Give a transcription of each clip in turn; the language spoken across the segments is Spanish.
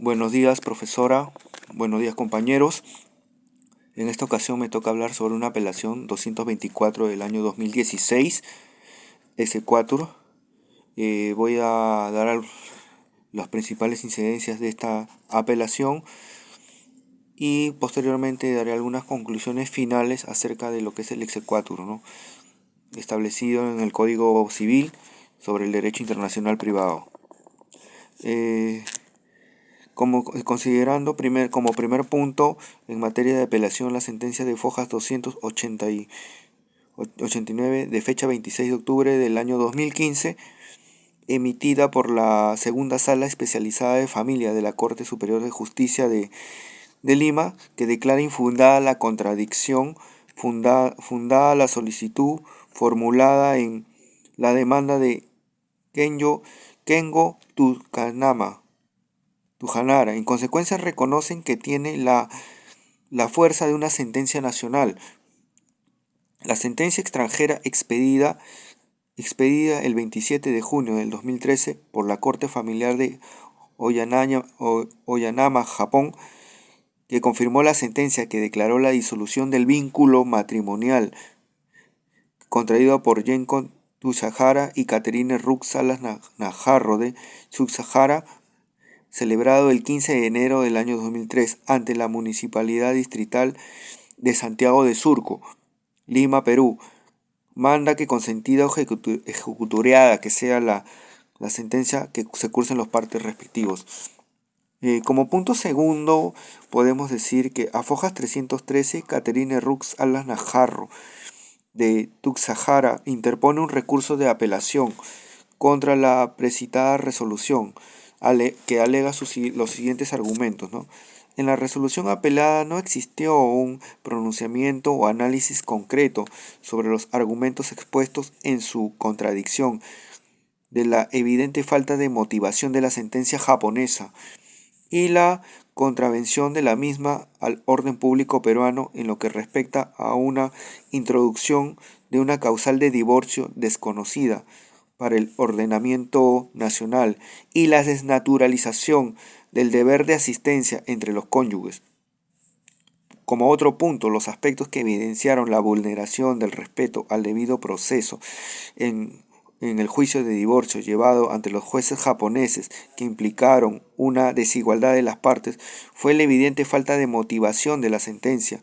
Buenos días, profesora. Buenos días, compañeros. En esta ocasión me toca hablar sobre una apelación 224 del año 2016, S4. Voy a dar las principales incidencias de esta apelación y posteriormente daré algunas conclusiones finales acerca de lo que es el exequatur, ¿no? Establecido en el Código Civil sobre el derecho internacional privado. Considerando como primer punto en materia de apelación la sentencia de Fojas 289 de fecha 26 de octubre del año 2015, emitida por la Segunda Sala Especializada de Familia de la Corte Superior de Justicia de Lima, que declara infundada la contradicción, fundada la solicitud formulada en la demanda de Kengo Tujanara. En consecuencia, reconocen que tiene la fuerza de una sentencia nacional. La sentencia extranjera expedida el 27 de junio del 2013 por la Corte Familiar de Oyanama, Japón, que confirmó la sentencia que declaró la disolución del vínculo matrimonial contraído por Genco Tushahara y Catherine Rux Salas Najarro de Subsahara, celebrado el 15 de enero del año 2003 ante la Municipalidad Distrital de Santiago de Surco, Lima, Perú. Manda que consentida o ejecutoriada que sea la sentencia que se cursen los partes respectivos. Como punto segundo, podemos decir que a Fojas 313, Catherine Rux Alas Najarro de Tuxahara interpone un recurso de apelación contra la precitada resolución, que alega los siguientes argumentos, ¿no? En la resolución apelada no existió un pronunciamiento o análisis concreto sobre los argumentos expuestos en su contradicción, de la evidente falta de motivación de la sentencia japonesa y la contravención de la misma al orden público peruano en lo que respecta a una introducción de una causal de divorcio desconocida para el ordenamiento nacional y la desnaturalización del deber de asistencia entre los cónyuges. Como otro punto, los aspectos que evidenciaron la vulneración del respeto al debido proceso en el juicio de divorcio llevado ante los jueces japoneses, que implicaron una desigualdad de las partes, fue la evidente falta de motivación de la sentencia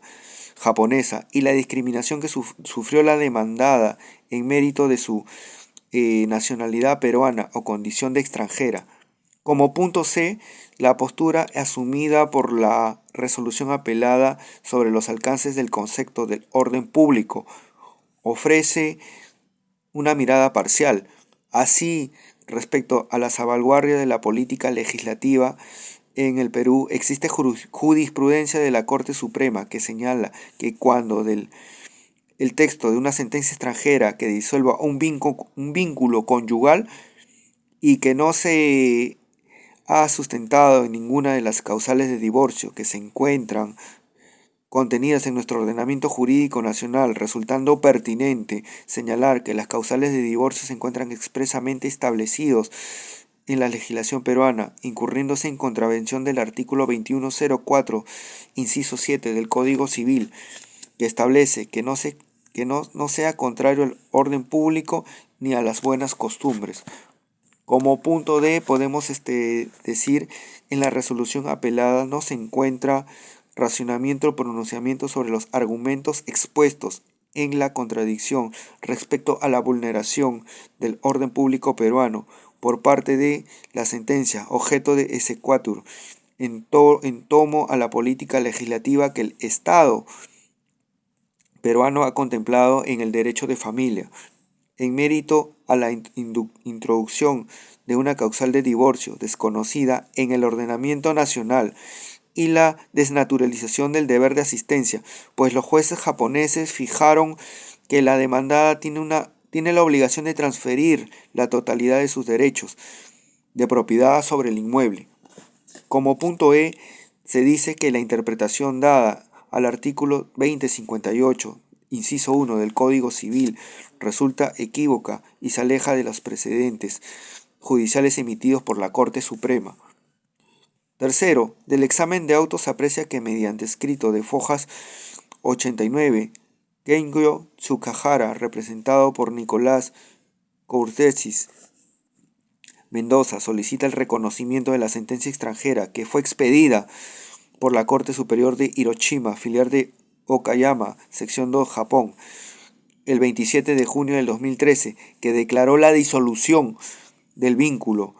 japonesa y la discriminación que sufrió la demandada en mérito de su nacionalidad peruana o condición de extranjera. Como punto C, la postura asumida por la resolución apelada sobre los alcances del concepto del orden público ofrece una mirada parcial. Así, respecto a la salvaguardia de la política legislativa en el Perú, existe jurisprudencia de la Corte Suprema que señala que cuando el texto de una sentencia extranjera que disuelva un vínculo conyugal y que no se ha sustentado en ninguna de las causales de divorcio que se encuentran contenidas en nuestro ordenamiento jurídico nacional, resultando pertinente señalar que las causales de divorcio se encuentran expresamente establecidos en la legislación peruana, incurriéndose en contravención del artículo 2104, inciso 7 del Código Civil, que establece que no sea contrario al orden público ni a las buenas costumbres. Como punto D, podemos decir, en la resolución apelada no se encuentra racionamiento o pronunciamiento sobre los argumentos expuestos en la contradicción respecto a la vulneración del orden público peruano por parte de la sentencia objeto de exequatur en tomo a la política legislativa que el Estado peruano ha contemplado en el derecho de familia, en mérito a la introducción de una causal de divorcio desconocida en el ordenamiento nacional y la desnaturalización del deber de asistencia, pues los jueces japoneses fijaron que la demandada tiene la obligación de transferir la totalidad de sus derechos de propiedad sobre el inmueble. Como punto E, se dice que la interpretación dada al artículo 2058, inciso 1 del Código Civil, resulta equívoca y se aleja de los precedentes judiciales emitidos por la Corte Suprema. Tercero, del examen de autos se aprecia que mediante escrito de fojas 89, Gengyo Tsukahara, representado por Nicolás Courtesis Mendoza, solicita el reconocimiento de la sentencia extranjera que fue expedida por la Corte Superior de Hiroshima, filial de Okayama, sección 2, Japón, el 27 de junio del 2013, que declaró la disolución del vínculo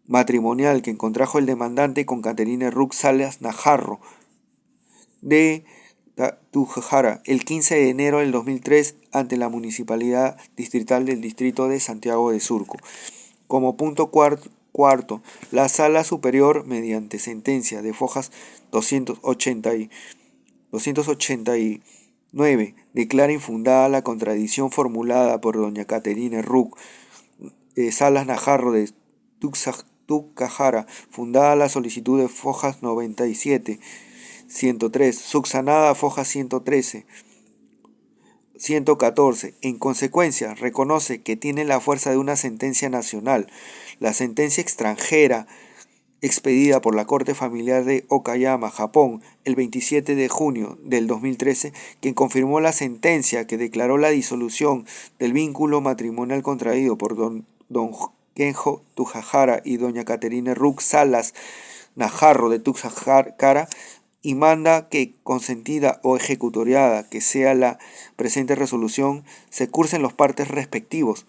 matrimonial que contrajo el demandante con Caterine Rux Salas Najarro de Tujajara el 15 de enero del 2003 ante la Municipalidad Distrital del Distrito de Santiago de Surco. Como punto cuarto, la Sala Superior, mediante sentencia de fojas 289, declara infundada la contradicción formulada por doña Caterine Rux Salas Najarro de Tujajara, fundada la solicitud de fojas 97, 103, subsanada foja 113, 114. En consecuencia, reconoce que tiene la fuerza de una sentencia nacional. La sentencia extranjera expedida por la Corte Familiar de Okayama, Japón, el 27 de junio del 2013, quien confirmó la sentencia que declaró la disolución del vínculo matrimonial contraído por don Genjo Tujajara y doña Caterine Rux Salas Najarro de Tujajara, y manda que, consentida o ejecutoriada que sea la presente resolución, se cursen los partes respectivos.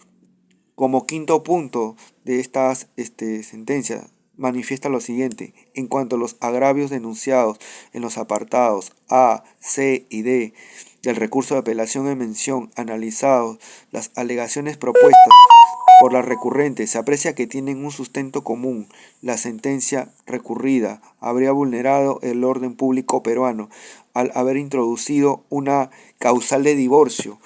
Como quinto punto de esta sentencia, manifiesta lo siguiente: en cuanto a los agravios denunciados en los apartados A, C y D del recurso de apelación en mención, analizados las alegaciones propuestas por la recurrente, se aprecia que tienen un sustento común. La sentencia recurrida habría vulnerado el orden público peruano al haber introducido una causal de divorcio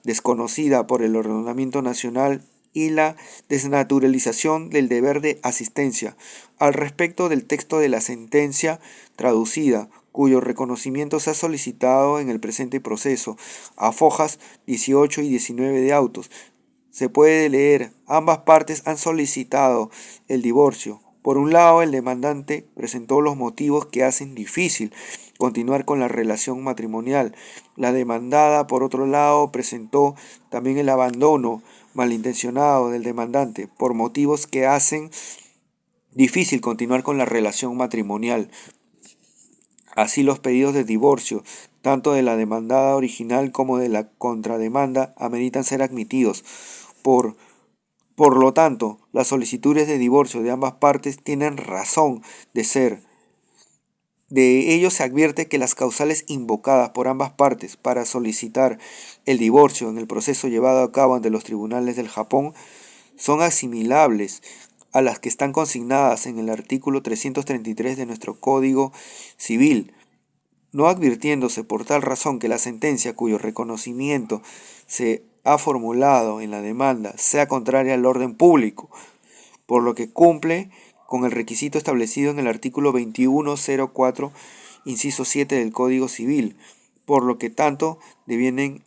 desconocida por el ordenamiento nacional y la desnaturalización del deber de asistencia. Al respecto del texto de la sentencia traducida, cuyo reconocimiento se ha solicitado en el presente proceso, a fojas 18 y 19 de autos, se puede leer: ambas partes han solicitado el divorcio. Por un lado, el demandante presentó los motivos que hacen difícil continuar con la relación matrimonial. La demandada, por otro lado, presentó también el abandono malintencionado del demandante por motivos que hacen difícil continuar con la relación matrimonial. Así, los pedidos de divorcio, tanto de la demandada original como de la contrademanda, ameritan ser admitidos. Por lo tanto, las solicitudes de divorcio de ambas partes tienen razón de ser. De ello se advierte que las causales invocadas por ambas partes para solicitar el divorcio en el proceso llevado a cabo ante los tribunales del Japón son asimilables a las que están consignadas en el artículo 333 de nuestro Código Civil, no advirtiéndose por tal razón que la sentencia cuyo reconocimiento se ha formulado en la demanda sea contraria al orden público, por lo que cumple con el requisito establecido en el artículo 2104, inciso 7 del Código Civil, por lo que tanto devienen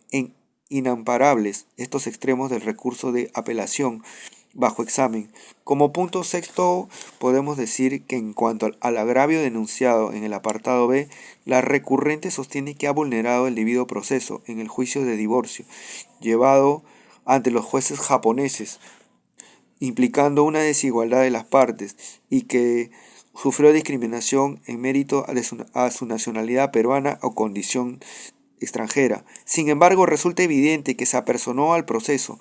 inamparables estos extremos del recurso de apelación bajo examen. Como punto sexto, podemos decir que en cuanto al agravio denunciado en el apartado B, la recurrente sostiene que ha vulnerado el debido proceso en el juicio de divorcio llevado ante los jueces japoneses, implicando una desigualdad de las partes, y que sufrió discriminación en mérito a su nacionalidad peruana o condición extranjera. Sin embargo, resulta evidente que se apersonó al proceso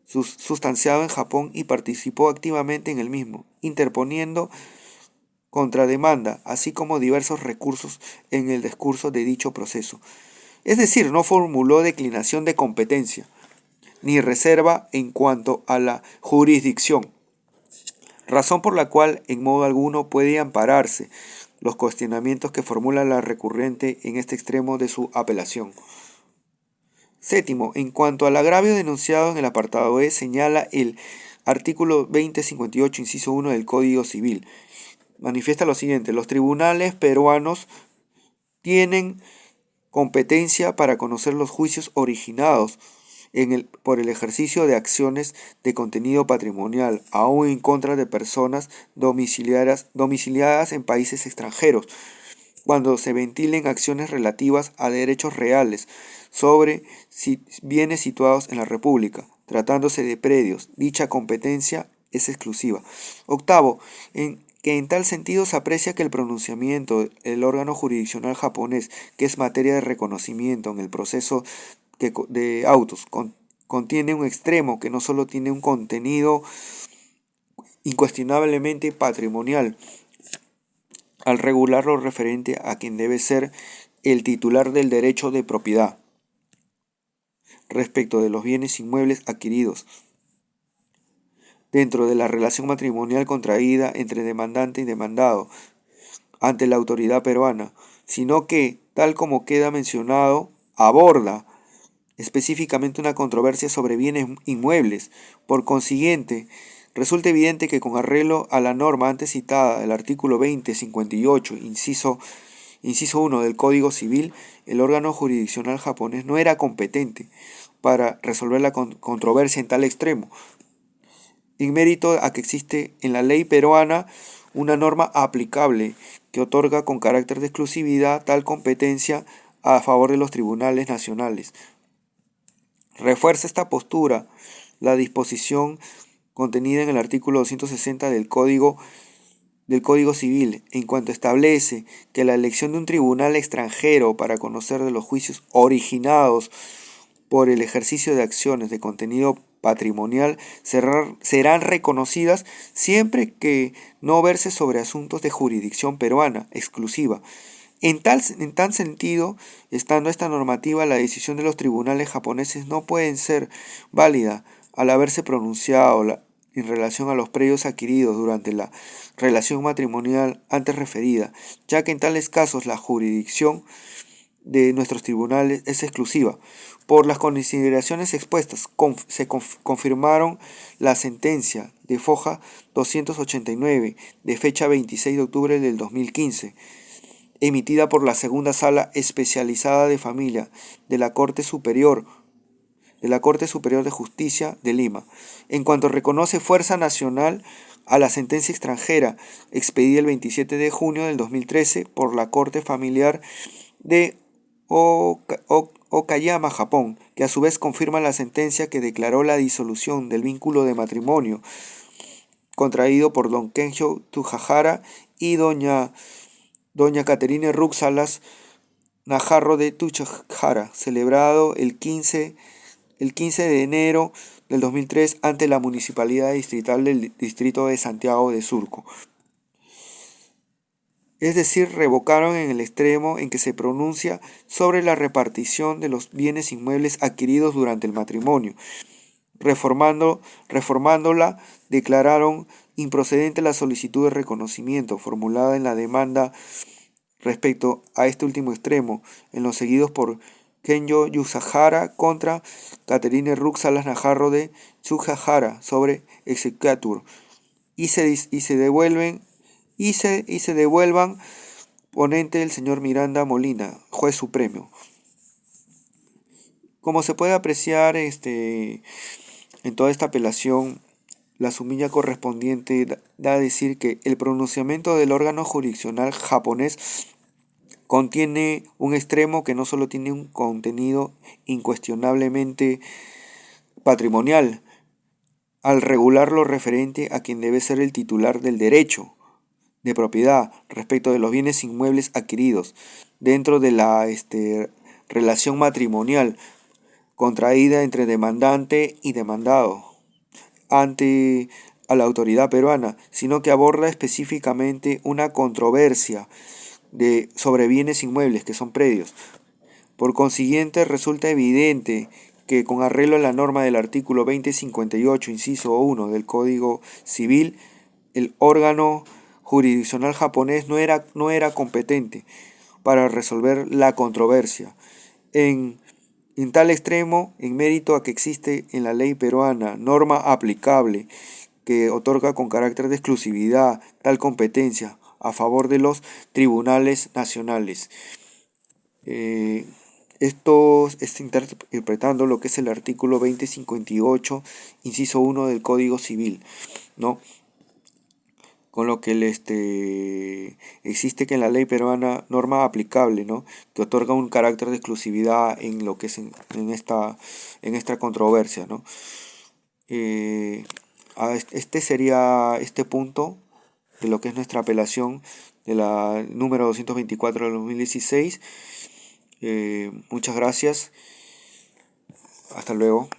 sustanciado en Japón y participó activamente en el mismo, interponiendo contrademanda, así como diversos recursos en el discurso de dicho proceso. Es decir, no formuló declinación de competencia ni reserva en cuanto a la jurisdicción, razón por la cual en modo alguno puede ampararse los cuestionamientos que formula la recurrente en este extremo de su apelación. Séptimo, en cuanto al agravio denunciado en el apartado E, señala el artículo 2058, inciso 1 del Código Civil. Manifiesta lo siguiente: los tribunales peruanos tienen competencia para conocer los juicios originados por el ejercicio de acciones de contenido patrimonial, aún en contra de personas domiciliadas en países extranjeros, cuando se ventilen acciones relativas a derechos reales sobre bienes situados en la República, tratándose de predios. Dicha competencia es exclusiva. Octavo, que en tal sentido se aprecia que el pronunciamiento del órgano jurisdiccional japonés, que es materia de reconocimiento en el proceso de autos, contiene un extremo que no solo tiene un contenido incuestionablemente patrimonial, al regular lo referente a quien debe ser el titular del derecho de propiedad respecto de los bienes inmuebles adquiridos dentro de la relación matrimonial contraída entre demandante y demandado ante la autoridad peruana, sino que, tal como queda mencionado, aborda específicamente una controversia sobre bienes inmuebles. Por consiguiente, resulta evidente que con arreglo a la norma antes citada, el artículo 2058, inciso 1 del Código Civil, el órgano jurisdiccional japonés no era competente para resolver la controversia en tal extremo, en mérito a que existe en la ley peruana una norma aplicable que otorga con carácter de exclusividad tal competencia a favor de los tribunales nacionales. Refuerza esta postura la disposición contenida en el artículo 260 del Código Civil, en cuanto establece que la elección de un tribunal extranjero para conocer de los juicios originados por el ejercicio de acciones de contenido patrimonial serán reconocidas siempre que no verse sobre asuntos de jurisdicción peruana exclusiva. En tal sentido, estando esta normativa, la decisión de los tribunales japoneses no puede ser válida al haberse pronunciado en relación a los predios adquiridos durante la relación matrimonial antes referida, ya que en tales casos la jurisdicción de nuestros tribunales es exclusiva. Por las consideraciones expuestas, se confirmaron la sentencia de Foja 289 de fecha 26 de octubre del 2015, emitida por la Segunda Sala Especializada de Familia de la Corte Superior de Justicia de Lima, en cuanto reconoce fuerza nacional a la sentencia extranjera expedida el 27 de junio del 2013 por la Corte Familiar de Okayama, Japón, que a su vez confirma la sentencia que declaró la disolución del vínculo de matrimonio contraído por don Kenjo Tsujihara y doña Caterine Rux Salas Najarro de Tsujihara, celebrado el 15 de enero del 2003 ante la Municipalidad Distrital del Distrito de Santiago de Surco. Es decir, revocaron en el extremo en que se pronuncia sobre la repartición de los bienes inmuebles adquiridos durante el matrimonio. Reformándola, declararon improcedente la solicitud de reconocimiento formulada en la demanda respecto a este último extremo, en los seguidos por Kenjo Tsujihara contra Caterine Rux Salas Najarro de Tsujihara sobre exequatur, y se devuelvan ponente el señor Miranda Molina, juez supremo. Como se puede apreciar en toda esta apelación, la sumilla correspondiente da a decir que el pronunciamiento del órgano jurisdiccional japonés contiene un extremo que no solo tiene un contenido incuestionablemente patrimonial, al regular lo referente a quien debe ser el titular del derecho de propiedad respecto de los bienes inmuebles adquiridos dentro de la relación matrimonial contraída entre demandante y demandado ante a la autoridad peruana, sino que aborda específicamente una controversia sobre bienes inmuebles que son predios. Por consiguiente, resulta evidente que con arreglo a la norma del artículo 2058, inciso 1 del Código Civil, el órgano jurisdiccional japonés no era competente para resolver la controversia. En tal extremo, en mérito a que existe en la ley peruana norma aplicable que otorga con carácter de exclusividad tal competencia a favor de los tribunales nacionales. Esto está interpretando lo que es el artículo 2058, inciso 1 del Código Civil, ¿no? Con lo que existe que en la ley peruana norma aplicable, ¿no? Que otorga un carácter de exclusividad en lo que es en esta controversia, ¿no? Eh, este sería este punto de lo que es nuestra apelación de la número 224 del 2016. Muchas gracias. Hasta luego.